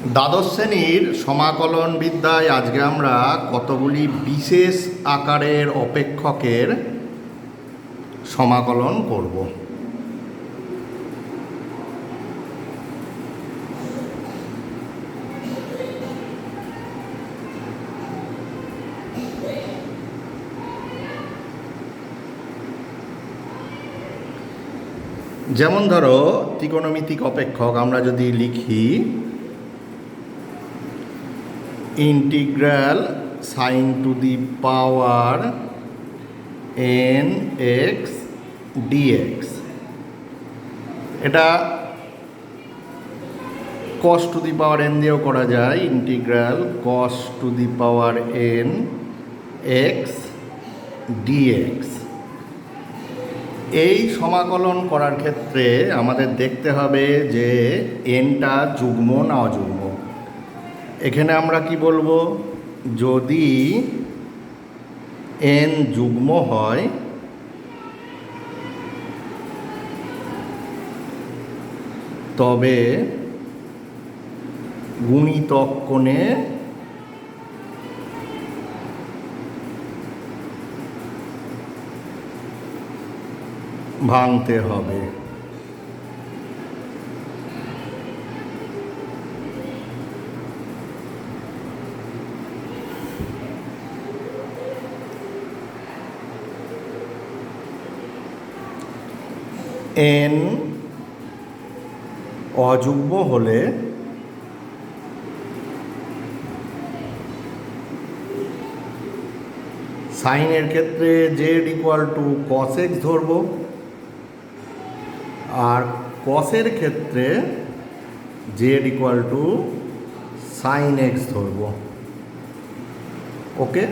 দ্বাদশ শ্রেণীর সমাকলন বিদ্যায় আজকে আমরা কতগুলি বিশেষ আকারের অপেক্ষকের সমাকলন করব। যেমন ধরো ত্রিকোণমিতিক অপেক্ষক আমরা যদি লিখি integral sine to the power n x dx, এটা cos to the power n দিয়েও করা যায়। Integral cos to the power n x d x. এই সমাকলন করার ক্ষেত্রে আমাদের দেখতে হবে যে এনটা যুগ্ম না অযুগ্ম। এখানে আমরা কি বলবো, যদি এন যুগ্ম হয় তবে গুণিতক কোণে ভাঙতে হবে। এন অযুগ্ম হলে সাইনের ক্ষেত্রে z equal to cos x ধরব, আর কসের ক্ষেত্রে z equal to sine x ধরব। ওকে,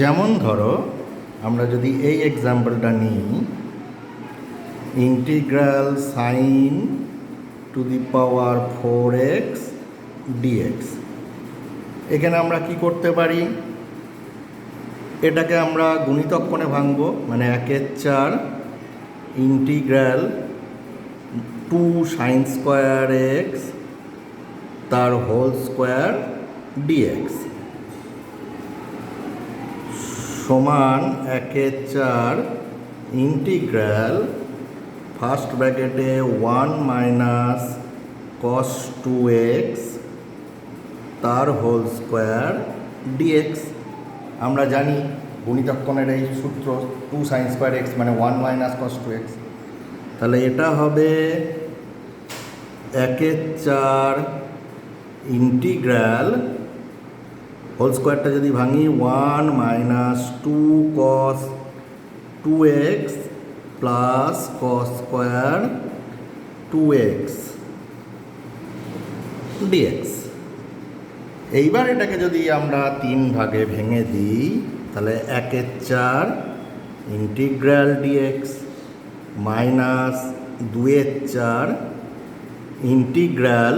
যেমন ধরো আমরা যদি এই এক্সাম্পলটা নিই, integral sine to the power 4x dx। এখানে আমরা কি করতে পারি, এটাকে আমরা গুণিতক কোণে ভাঙবো, মানে 1/4 ইন্টিগ্রাল 2 সাইন স্কোয়ার এক্স তার হোল স্কোয়ার ডিএক্স সমান 1/4 ইন্টিগ্রাল ফার্স্ট ব্র্যাকেটে 1 মাইনাস কস 2x তার হোল স্কোয়ার ডিএক্স। আমরা জানি গুণিতক কোণের এই সূত্র 2 সাইন স্কোয়ার এক্স মানে 1 মাইনাস কস 2x। তাহলে এটা হবে 1/4 ইন্টিগ্রাল হোল স্কোয়ারটা যদি ভাঙি 1 minus 2 cos 2x plus cos square 2x d x. এইবার এটাকে যদি আমরা 3 ভাগে ভেঙে দিই, তাহলে 1/4 ইন্টিগ্রাল ডিএক্স মাইনাস 2/4 ইন্টিগ্রাল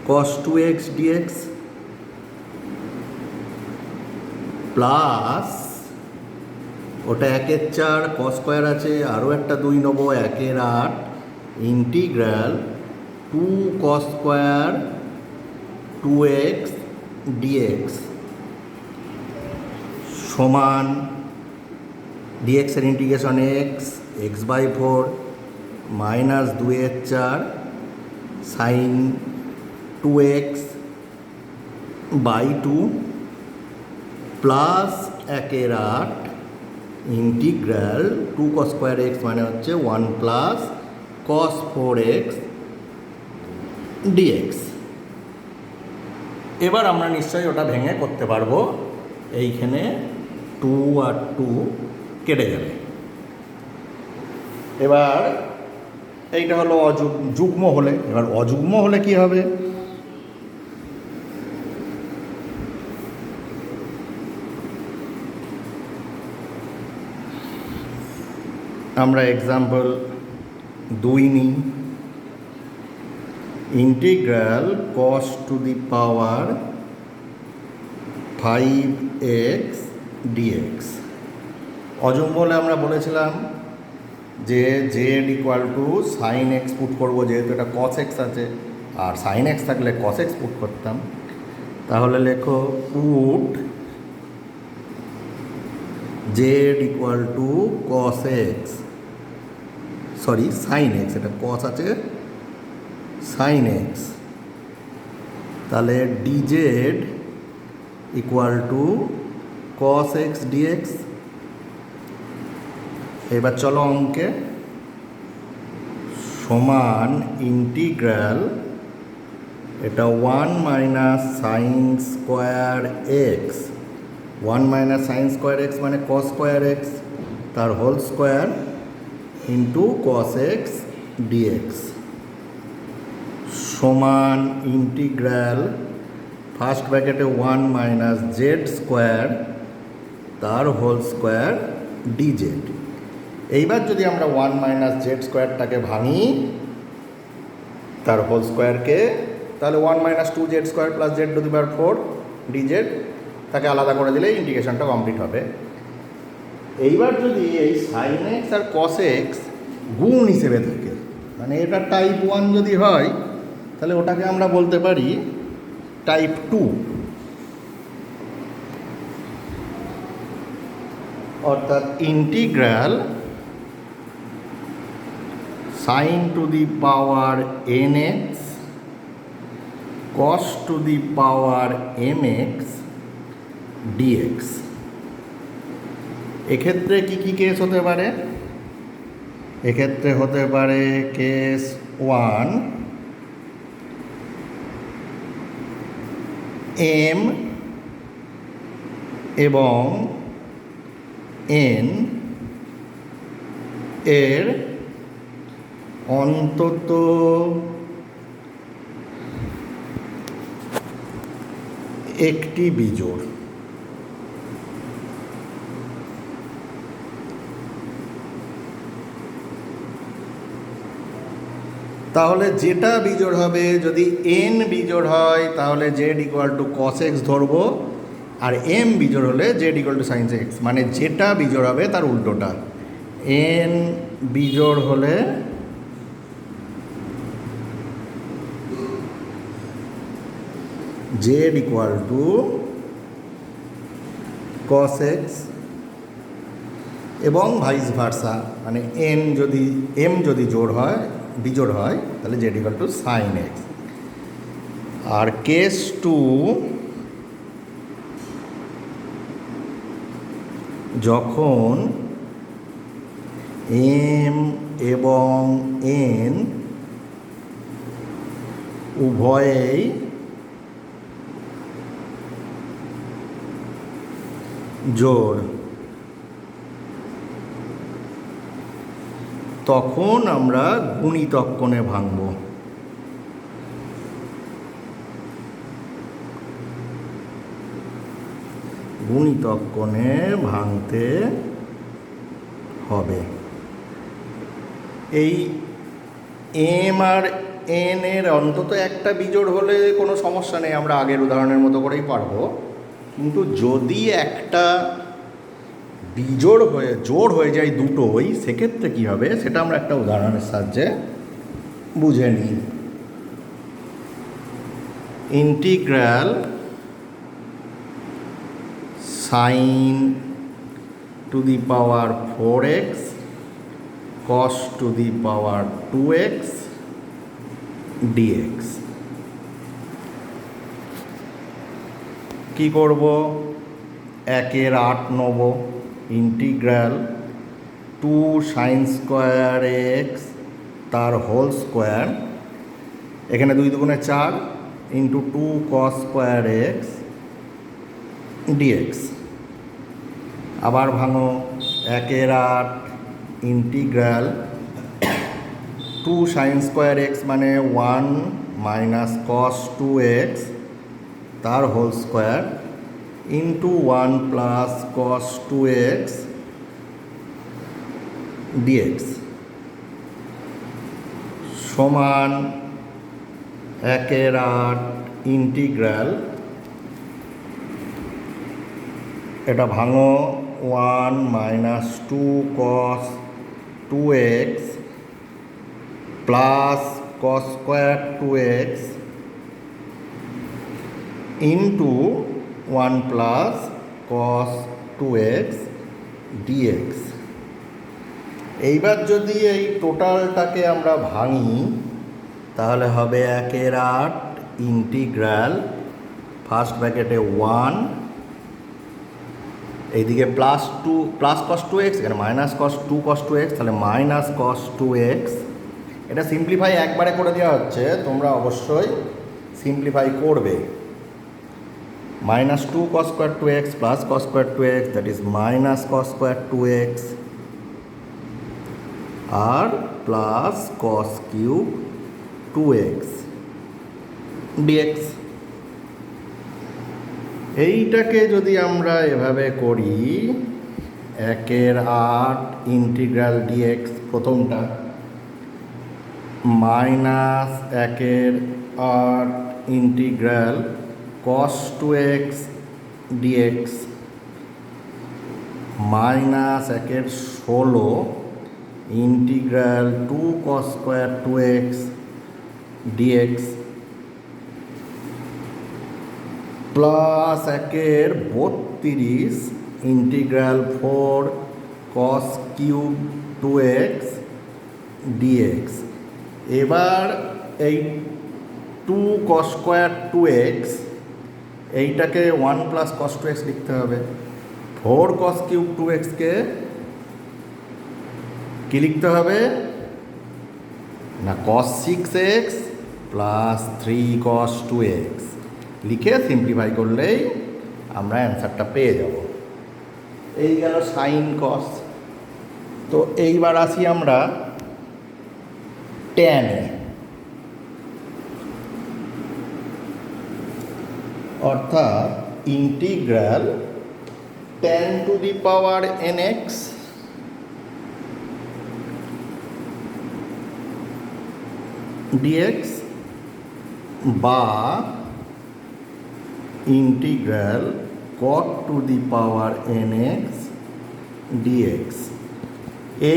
কস 2x ডিএক্স প্লাস ওটা 1/4 কস স্কোয়ার আছে, আরও একটা 2 নেবো, 1/8 integral 2 cos square 2x dx সমান ডিএক্স এর integration x/4 minus 2/4 sine 2x/2 plus 1/8 integral 2 cos square x মানে হচ্ছে 1 প্লাস কস 4x ডিএক্স। এবার আমরা নিশ্চয়ই ওটা ভেঙে করতে পারবো। এইখানে 2 আর 2 কেটে যাবে। এবার এইটা হলো যুগ্ম হলে। এবার অযুগ্ম হলে কি হবে, আমরা এক্সাম্পল 2 নিই। Integral cos to the power 5x d x. অযুগ্ম হলে আমরা বলেছিলাম যে z equal to sine x put করবো, যেহেতু এটা কস এক্স আছে, আর সাইন এক্স থাকলে কস এক্স পুট করতাম। তাহলে লেখো put z equal to cos x, sorry sine x, এটা কস আছে, সাইন এক্স। তাহলে dz equal to cos x dx. এবার চলো অঙ্কে, সমান ইন্টিগ্রাল, এটা 1 minus sine square x, 1 minus sine square x মানে কস স্কোয়ার এক্স, তার whole square into cos x dx, সমান ইন্টিগ্রাল ফার্স্ট ব্র্যাকেটে 1 মাইনাস জেড স্কোয়ার তার হোল স্কোয়ার ডিজেড। এইবার যদি আমরা 1 মাইনাস জেড স্কোয়ারটাকে ভাঙি তার হোল স্কোয়ারকে, তাহলে 1 minus 2 Z square plus Z two the power 4 DZ, তাকে আলাদা করে দিলে ইন্টিগ্রেশনটা কমপ্লিট হবে। এইবার যদি এই সাইন এক্স আর কস এক্স গুণ হিসেবে থাকে, মানে এটা টাইপ 1 যদি হয়, তাহলে ওটাকে আমরা বলতে পারি টাইপ 2, অর্থাৎ integral sine to the power n x cos to the power m x d x. এক্ষেত্রে কি কি কেস হতে পারে? এক্ষেত্রে হতে পারে কেস 1, এম এবং এন এর অন্তত একটি বিজোড়। তাহলে যেটা বিজোড় হবে, যদি এন বিজোড় হয় তাহলে z equal to cos x ধরবো, আর এম বিজোড় হলে z equal to sine x, মানে যেটা বিজোড় হবে তার উল্টোটা। এন বিজোড় হলে z equal to cos x, এবং ভাইস ভার্সা, মানে এম যদি জোড় হয়, বিজোড় হয়, তাহলে z equal to sine x. আর কেস 2, যখন এম এবং এন উভয়েই জোড়, তখন আমরা গুণিতক কোণে ভাঙব। গুণিতক কোণে ভাঙতে হবে। এই এম আর এন এর অন্তত একটা বিজোড় হলে কোনো সমস্যা নেই, আমরা আগের উদাহরণের মতো করেই পারবো। কিন্তু যদি একটা বিজোড় হয়ে জোড় হয়ে যায় দুটোই, সেক্ষেত্রে কী হবে সেটা আমরা একটা উদাহরণের সাহায্যে বুঝে নিই। Integral sine to the power 4x cos to the power 2x dx। কি করব? 1/8 নেব, ইন্টিগ্রাল 2 সাইন স্কোয়ার এক্স তার হোল স্কোয়ার, এখানে 2 দুগুণে 4 into 2 cos square x dx. আবার ভাঙো, 1/8 ইন্টিগ্রাল 2 সাইন স্কোয়ার এক্স মানে 1 মাইনাস কস 2x তার whole square into 1 plus cos 2x dx, সমান 1/8 ইন্টিগ্রাল, এটা ভাঙো, 1 minus 2 cos 2x plus cos square 2x into 1 plus cos 2x dx। এইবার যদি এই টোটালটাকে আমরা ভাঙি তাহলে হবে 1/8 ইন্টিগ্রাল ফার্স্ট ব্র্যাকেটে 1, এইদিকে প্লাস কস 2x, এখানে মাইনাস কস 2 cos 2x, তাহলে মাইনাস কস 2x। এটা সিম্পলিফাই একবারে করে দেওয়া হচ্ছে, তোমরা অবশ্যই সিম্পলিফাই করবে। Minus 2 cos square 2x plus cos square 2x, that is minus cos square 2x আর plus cos cube 2x dx। এইটাকে যদি আমরা এভাবে করি 1/8 ইন্টিগ্রাল dx প্রথমটা, minus 1/8 integral cos 2x dx, minus 1/16 integral 2 cos square 2x dx, plus 1/32 integral 4 cos cube 2x dx। এবার এই 2 cos square 2x এইটাকে 1 প্লাস cos 2x লিখতে হবে। 4 cos কিউব 2x কে কী লিখতে হবে না, cos 6x plus 3 cos 2x লিখে simplify করলেই আমরা অ্যান্সারটা পেয়ে যাব। এই গেল সাইন কস। তো এইবার আসি আমরা ট্যানে, অর্থাৎ integral tan two the power nx dx বা integral cot to the power nx dx।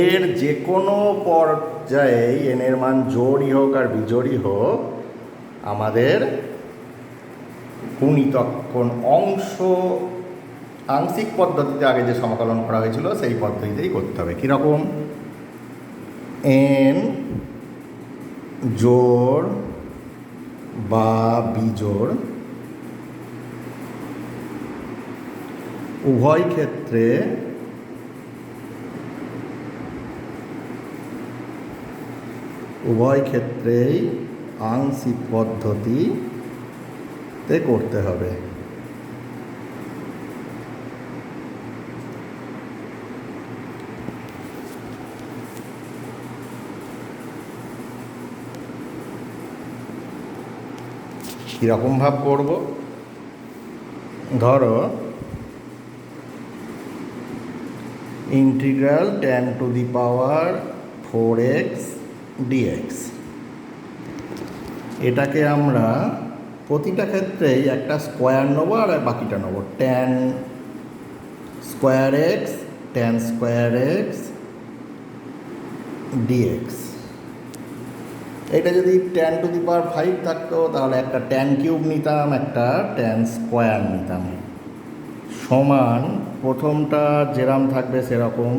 এর যে কোনো পর্যায়ে n এর মান জোড়ই হোক আর বিজোড়ই হোক, আমাদের গুণিতক কোণ অংশ আংশিক পদ্ধতিতে আগে যে সমাকলন করা হয়েছিল সেই পদ্ধতিতেই করতে হবে। কীরকম, n জোড় বা বিজোড় উভয় ক্ষেত্রেই আংশিক পদ্ধতিতে করতে হবে। কীরকম ভাব করব, ধরো integral tan two the power 4x dx, এটাকে আমরা প্রতিটা ক্ষেত্রেই একটা স্কোয়ার নেবো আর বাকিটা নেবো tan স্কোয়ার x dx। এটা যদি tan টু দি পাওয়ার 5 থাকতো তাহলে একটা tan কিউব নিতাম, একটা tan স্কোয়ার নিতাম, সমান প্রথমটা যেরকম থাকবে সেরকম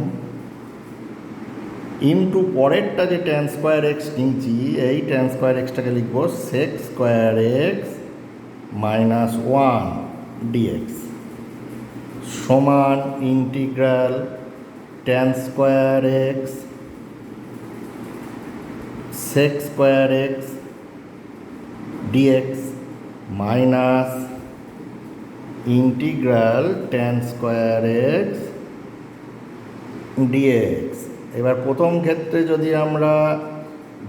ইন্টু পরেরটা যে tan স্কোয়ার x নিয়েছি, এই tan স্কোয়ার xটাকে লিখব sec square x minus 1 dx সমান integral tan square x sec square x dx minus integral tan square x dx। এবার প্রথম ক্ষেত্রে যদি আমরা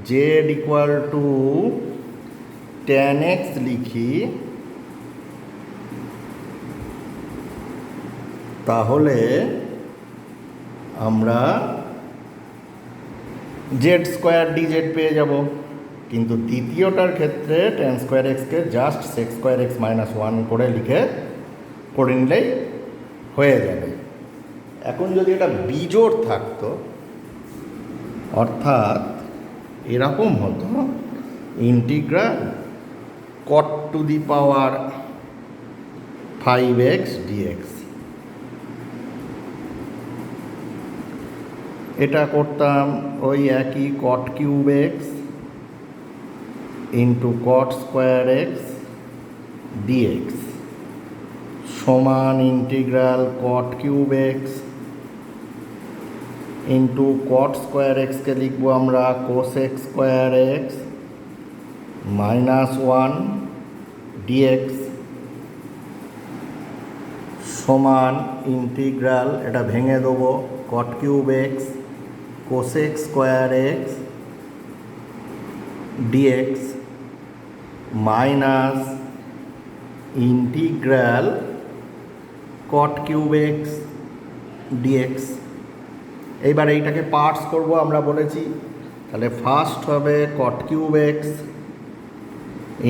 z equal to tan x লিখি তাহলে আমরা z স্কোয়ার dz পেয়ে যাব। কিন্তু দ্বিতীয়টার ক্ষেত্রে tan স্কোয়ার এক্সকে just sec square x minus 1 করে করে নিলেই হয়ে যাবে। এখন যদি এটা বিজোড় থাকতো অর্থাৎ এরকম হতো integral cot to the power 5x dx। এটা করতাম ওই একই cot cube x into cot square x dx সমান integral cot cube x into cot square এক্সকে লিখবো আমরা cosec স্কোয়ার এক্স -1 ডিএক্স সমান ইন্টিগ্রাল, এটা ভেঙে দেবো, cot cube x cosec square x dx minus integral cot cube x dx. এইবার এইটাকে পার্টস করব আমরা বলেছি, তাহলে ফার্স্ট হবে cot cube x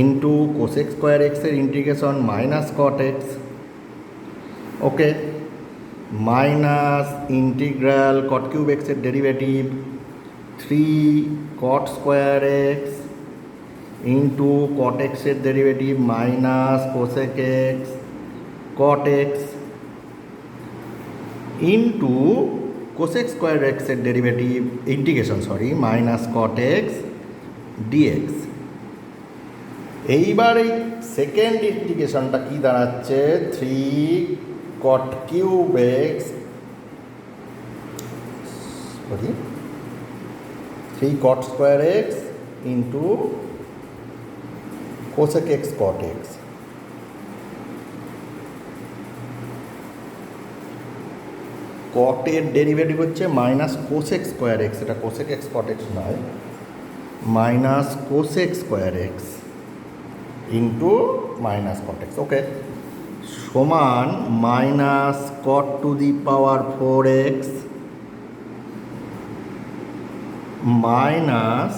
into cosec square এক্সের integration minus cot x, okay, minus integral cot cube এক্সের derivative 3 cot square x into cot এক্সের derivative minus cosec x cot x into cosec square এক্সের derivative integration minus cot x dx. এইবার এই second ইন্টিগ্রেশনটা কি দাঁড়াচ্ছে 3 cot cube x 3 cot square x into cosec x cot x. cot এর derivative হচ্ছে minus cosec square x, এটা cosec x cot x নয়, minus cosec square x into minus cot x, okay, সমান minus cot to the power 4x minus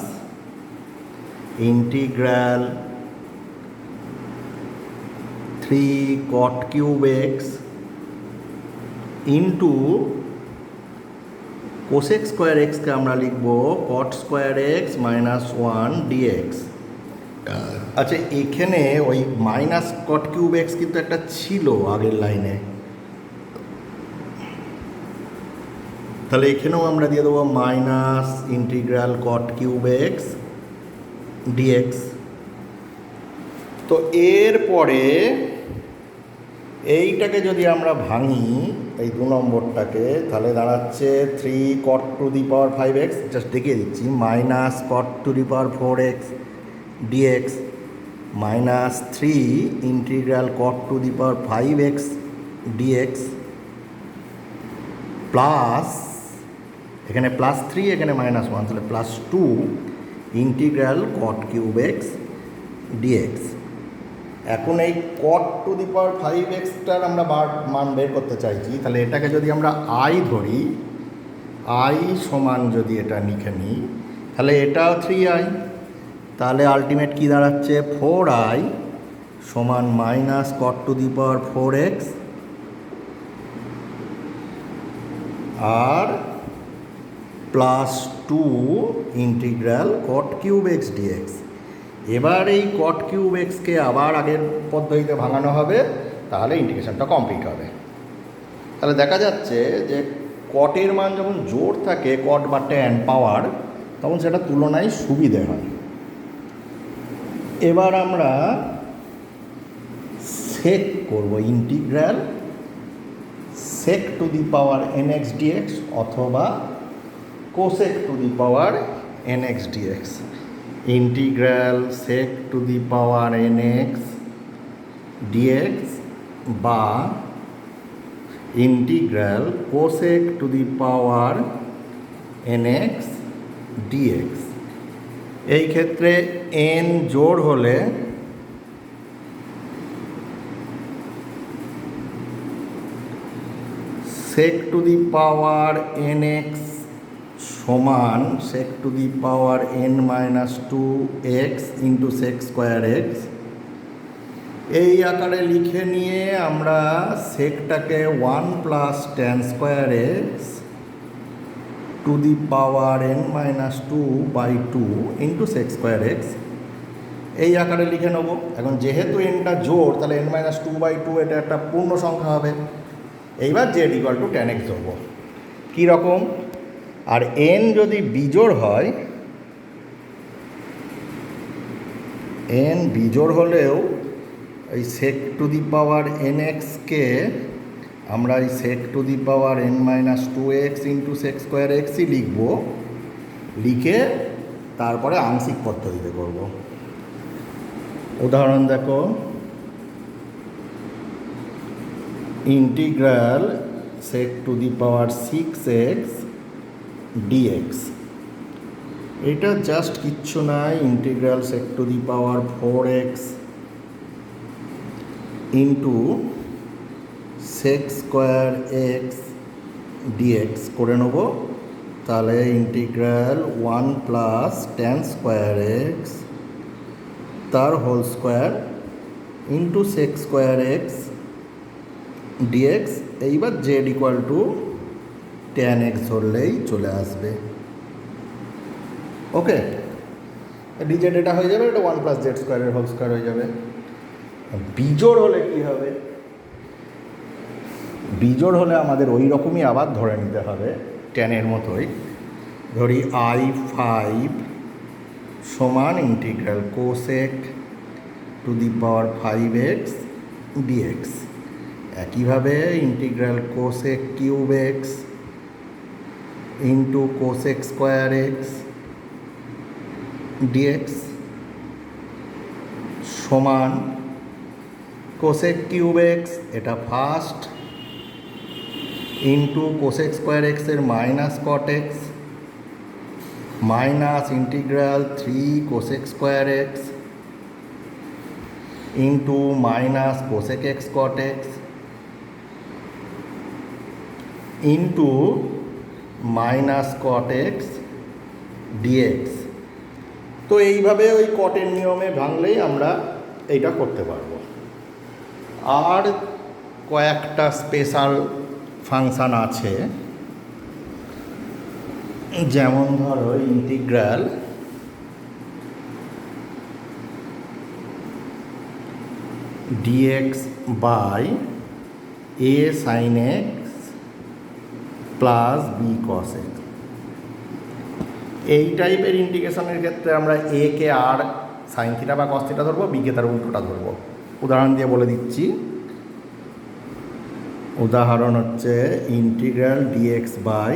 integral 3 cot cube x into cosec square এক্সকে আমরা লিখব cot square x -1 dx. আচ্ছা, এখানে ওই minus cot cube x কিন্তু একটা ছিল আগের লাইনে, তাহলে এখানেও আমরা দিয়ে দেবো minus integral cot cube x dx. তো এরপরে এইটাকে যদি আমরা ভাঙি এই 2 নম্বরটাকে, তাহলে দাঁড়াচ্ছে 3 cot to the power 5x, just দেখিয়ে দিচ্ছি, minus cot to the power 4x dx minus 3 integral cot to the power 5x dx plus, এখানে +3 এখানে -1, তাহলে +2 integral cot cube x dx. এখন এই cot টু দি পাওয়ার 5xটার আমরা মান বের করতে চাইছি, তাহলে এটাকে যদি আমরা i ধরি, i সমান যদি এটা লিখে নিই, তাহলে এটাও 3i, তাহলে আলটিমেট কি দাঁড়াচ্ছে 4i সমান minus cot to the power 4x আর +2 integral cot cube x dx. এবার এই cot কিউব এক্সকে আবার আগের পদ্ধতিতে ভাঙানো হবে, তাহলে ইন্টিগ্রেশনটা কমপ্লিট হবে। তাহলে দেখা যাচ্ছে যে cot-এর মান যখন জোড় থাকে cot বা tan পাওয়ার, তখন সেটা তুলনায় সুবিধে হয়। এবার আমরা সেক করব, integral sec to the power nx dx অথবা cosec to the power nx dx, integral sec to the power nx dx বা integral cosec to the power nx dx। এই ক্ষেত্রে n জোড় হলে sec to the power nx সমান sec to the power n-2x into sec square x. এই আকারে লিখে নিয়ে আমরা সেকটাকে 1 + tan square x to the power n minus two by two into sec square x, এই আকারে লিখে নেব। এখন যেহেতু এনটা জোড়, তাহলে n minus two by two এটা একটা পূর্ণ সংখ্যা হবে। এইবার z equal to tan x ধরবো। কীরকম? আর n যদি বিজোড় হয়, n বিজোড় হলেও এই sec to the power N এক্সকে আমরা এই sec to the power n minus two x into sec square এক্সই লিখব। লিখে তারপরে আংশিক পদ্ধতিতে করব। উদাহরণ দেখো, integral sec to the power six x dx, এটা জাস্ট কিচ্ছু নাই, integral sec to the power four x into sec square x dx করে নেব। তাহলে integral one plus tan square x তার whole square into sec square x dx. এইবার z equal to tan x ধরলেই চলে আসবে। ওকে, ডিজেড এটা হয়ে যাবে, এটা ওয়ান প্লাস জেড স্কোয়ারের হোল স্কোয়ার হয়ে যাবে। বিজোড় হলে কি হবে? বিজোড় হলে আমাদের ওই রকমই আবার ধরে নিতে হবে, ট্যানের মতোই। ধরি আই ফাইভ সমান integral cosec to the power five x dx. একইভাবে integral cosec cube x into cosec square x dx সমান কোসেক কিউব এক্স, এটা ফার্স্ট, ইন্টু কোসেক স্কোয়ার এক্সের minus cot x minus integral three cosec square x into minus cosec x cot x into minus cot x dx. তো এইভাবে ওই কটের নিয়মে ভাঙলেই আমরা এইটা করতে পারবো। আর কয়েকটা স্পেশাল ফাংশান আছে, যেমন ধরো integral dx by a sine x plus b cos x. এই টাইপের ইন্টিগ্রেশনের ক্ষেত্রে আমরা এ কে আর সাইন থিটা বা কস থিটা ধরবো, বিকে তার উল্টোটা ধরবো। উদাহরণ দিয়ে বলে দিচ্ছি। উদাহরণ হচ্ছে integral dx by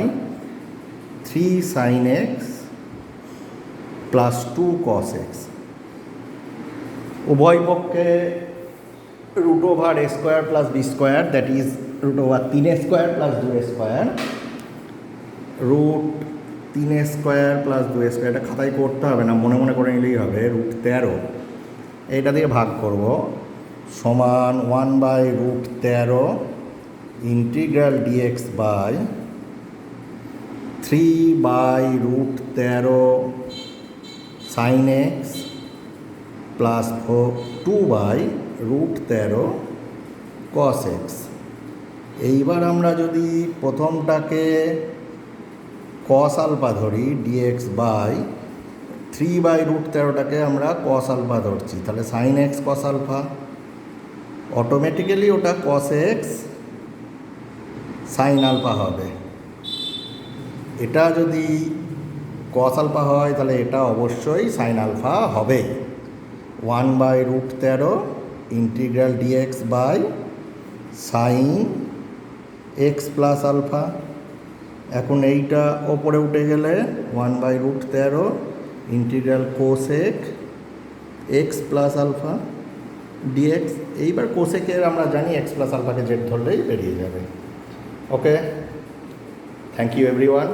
three sine x plus two cos x. উভয় পক্ষে root over a square plus b square, that is root over তিন এ স্কোয়ার প্লাস দু এ স্কোয়ার, রুট তিন এ স্কোয়ার প্লাস দু এ স্কোয়ার। এটা খাতায় করতে হবে না, মনে মনে করে নিলেই হবে। রুট 13 এইটা দিয়ে ভাগ করব, সমান one by root 13 integral dx by three by root 13 sine x plus two by root 13 cos x. এইবার আমরা যদি প্রথমটাকে কস আলফা ধরি, dx by three by root 13টাকে আমরা কস আলফা ধরছি, তাহলে sine x cos alpha, automatically ওটা কস এক্স সাইন আলফা হবে। এটা যদি কস আলফা হয় তাহলে এটা অবশ্যই সাইন আলফা হবে। One by root 13 integral dx by sine x plus alpha. এখন এইটা ওপরে উঠে গেলে one by root 13 integral cosec x plus alpha dx. এইবার কোসেকের আমরা জানি এক্স প্লাস আলফাকে জেড ধরলেই বেরিয়ে যাবে। ওকে, থ্যাংক ইউ এভরিওয়ান।